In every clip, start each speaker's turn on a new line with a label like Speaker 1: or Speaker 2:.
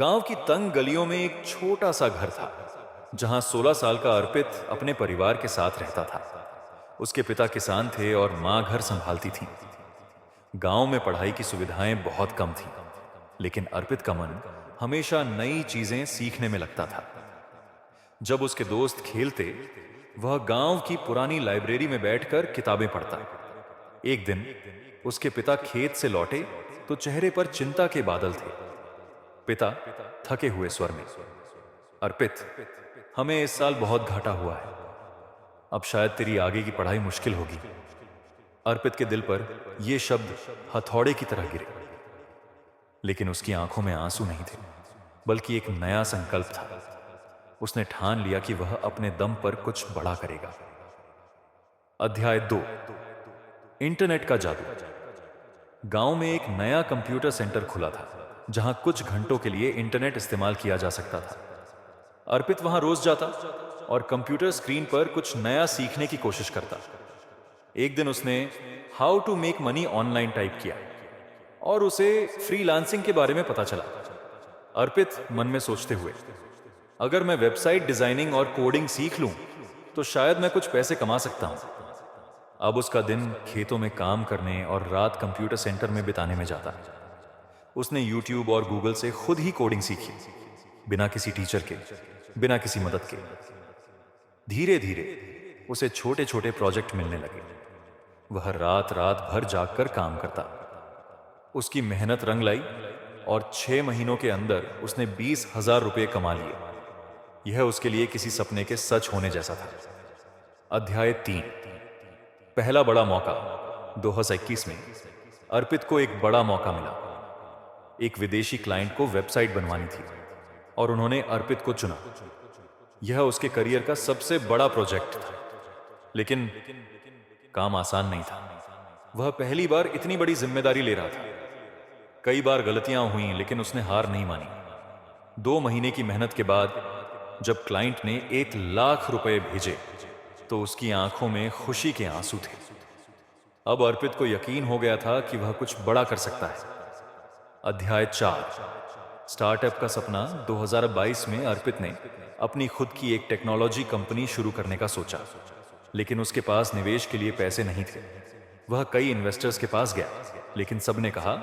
Speaker 1: गांव की तंग गलियों में एक छोटा सा घर था जहां 16 साल का अर्पित अपने परिवार के साथ रहता था। उसके पिता किसान थे और मां घर संभालती थी। गांव में पढ़ाई की सुविधाएं बहुत कम थीं, लेकिन अर्पित का मन हमेशा नई चीजें सीखने में लगता था। जब उसके दोस्त खेलते, वह गांव की पुरानी लाइब्रेरी में बैठकर किताबें पढ़ता। एक दिन उसके पिता खेत से लौटे तो चेहरे पर चिंता के बादल थे। पिता थके हुए स्वर में, अर्पित, हमें इस साल बहुत घाटा हुआ है। अब शायद तेरी आगे की पढ़ाई मुश्किल होगी। अर्पित के दिल पर यह शब्द हथौड़े की तरह गिरे, लेकिन उसकी आंखों में आंसू नहीं थे, बल्कि एक नया संकल्प था। उसने ठान लिया कि वह अपने दम पर कुछ बड़ा करेगा। अध्याय 2, इंटरनेट का जादू। गांव में एक नया कंप्यूटर सेंटर खुला था जहां कुछ घंटों के लिए इंटरनेट इस्तेमाल किया जा सकता था। अर्पित वहां रोज जाता और कंप्यूटर स्क्रीन पर कुछ नया सीखने की कोशिश करता। एक दिन उसने how to make money online type किया और उसे फ्रीलांसिंग के बारे में पता चला। अर्पित मन में सोचते हुए, अगर मैं वेबसाइट डिजाइनिंग और कोडिंग सीख लूं तो शायद मैं कुछ पैसे कमा सकता हूं। अब उसका दिन खेतों में काम करने और रात कंप्यूटर सेंटर में बिताने में जाता। उसने यूट्यूब और गूगल से खुद ही कोडिंग सीखी, बिना किसी टीचर के, बिना किसी मदद के। धीरे धीरे उसे छोटे छोटे प्रोजेक्ट मिलने लगे। वह रात रात भर जागकर काम करता। उसकी मेहनत रंग लाई और 6 महीनों के अंदर उसने 20,000 रुपये कमा लिए। यह उसके लिए किसी सपने के सच होने जैसा था। अध्याय 3, पहला बड़ा मौका। 2021 में अर्पित को एक बड़ा मौका मिला। एक विदेशी क्लाइंट को वेबसाइट बनवानी थी और उन्होंने अर्पित को चुना। यह उसके करियर का सबसे बड़ा प्रोजेक्ट था, लेकिन काम आसान नहीं था। वह पहली बार इतनी बड़ी जिम्मेदारी ले रहा था। कई बार गलतियां हुई, लेकिन उसने हार नहीं मानी। 2 महीने की मेहनत के बाद जब क्लाइंट ने 1,00,000 रुपए भेजे तो उसकी आंखों में खुशी के आंसू थे। अब अर्पित को यकीन हो गया था कि वह कुछ बड़ा कर सकता है। अध्याय 4, स्टार्टअप का सपना। 2022 में अर्पित ने अपनी खुद की एक टेक्नोलॉजी कंपनी शुरू करने का सोचा, लेकिन उसके पास निवेश के लिए पैसे नहीं थे। वह कई इन्वेस्टर्स के पास गया, लेकिन सबने कहा,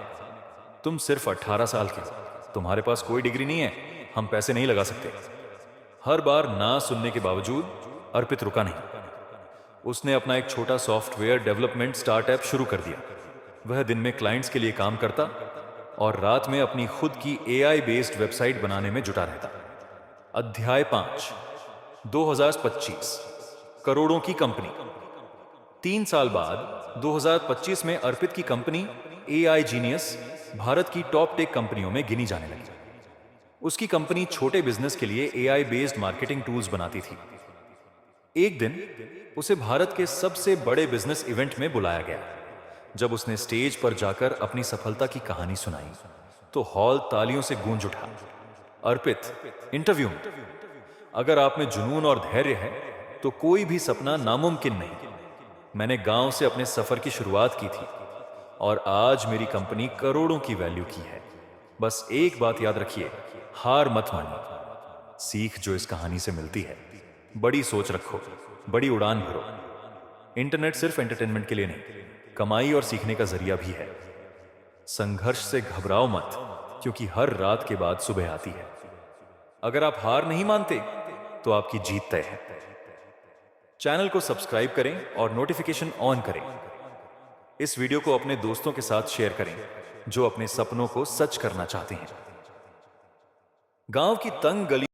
Speaker 1: तुम सिर्फ 18 साल के हो, तुम्हारे पास कोई डिग्री नहीं है, हम पैसे नहीं लगा सकते। हर बार ना सुनने के बावजूद अर्पित रुका नहीं। उसने अपना एक छोटा सॉफ्टवेयर डेवलपमेंट स्टार्टअप शुरू कर दिया। वह दिन में क्लाइंट्स के लिए काम करता और रात में अपनी खुद की एआई बेस्ड वेबसाइट बनाने में जुटा रहता। अध्याय 5, 2025, करोड़ों की कंपनी। 3 साल बाद 2025 में अर्पित की कंपनी एआई जीनियस भारत की टॉप टेक कंपनियों में गिनी जाने लगी। उसकी कंपनी छोटे बिजनेस के लिए एआई बेस्ड मार्केटिंग टूल्स बनाती थी। एक दिन उसे भारत के सबसे बड़े बिजनेस इवेंट में बुलाया गया। जब उसने स्टेज पर जाकर अपनी सफलता की कहानी सुनाई तो हॉल तालियों से गूंज उठा। अर्पित, इंटरव्यू में, अगर आप में जुनून और धैर्य है तो कोई भी सपना नामुमकिन नहीं। मैंने गांव से अपने सफर की शुरुआत की थी और आज मेरी कंपनी करोड़ों की वैल्यू की है। बस एक बात याद रखिए, हार मत मानिए। सीख जो इस कहानी से मिलती है, बड़ी सोच रखो, बड़ी उड़ान भरो। इंटरनेट सिर्फ एंटरटेनमेंट के लिए नहीं, कमाई और सीखने का जरिया भी है। संघर्ष से घबराओ मत, क्योंकि हर रात के बाद सुबह आती है। अगर आप हार नहीं मानते तो आपकी जीत तय है। चैनल को सब्सक्राइब करें और नोटिफिकेशन ऑन करें। इस वीडियो को अपने दोस्तों के साथ शेयर करें जो अपने सपनों को सच करना चाहते हैं। गांव की तंग गली